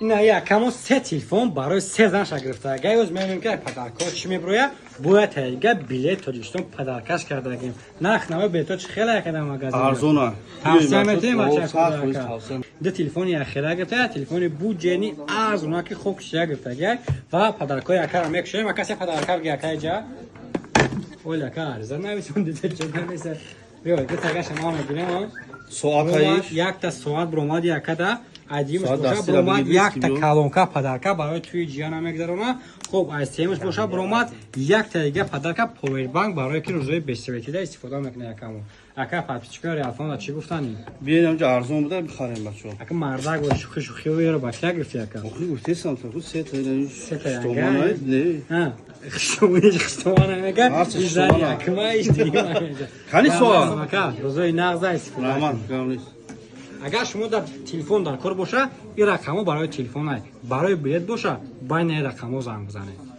اینا یکم سه تلفن برای سه زن شگرفته گیوز میبینیم که پدرکار چی میبرویه باید تایگه بیلیت تاجیکستان پدرکش کرده گیم نخ نوه بیتاچ خیلی کده مگازین ارزونه توصیه میتونیم ده تلفن یخیره گرفته تلفن بود جنی ارزونه که خوب کشیه گرفته گیم و پدرکار یکر هم یکشه ما کسی پدرکار یکه جا ولی که ارزه نمیتون دیده چه نمیشه بیاید ده تاگه شما میگیریم ساعت یک تا ساعت بروماد یکه ده عجیبش باشه بروماد یک تا کلونکا پدرکا برای توی جیان هم میگذارونه خب از تیمش باشه بروماد یک تا دیگه پدرکا پاور بانک برای که روزهای بیستویتی ده استفاده میکنه یکمو اکا پاپچیکا ریالفون چی گفتنی بیاین اونجا ارزون بوده بخریم بچه‌ها اکا مردا و شوخی شوخی رو بچه گرفتی اکا آخه گفتی سمت خود سه تا استومانه نه خشتوانه میگه زنی اکما اشتیما خالی سوال اکا روزهای نغزه استفاده رامان گامنیس اگر شما در تلفن در کار باشه این رقمو برای تلفن برای بلیط باشه بین این رقمو زنگ بزنید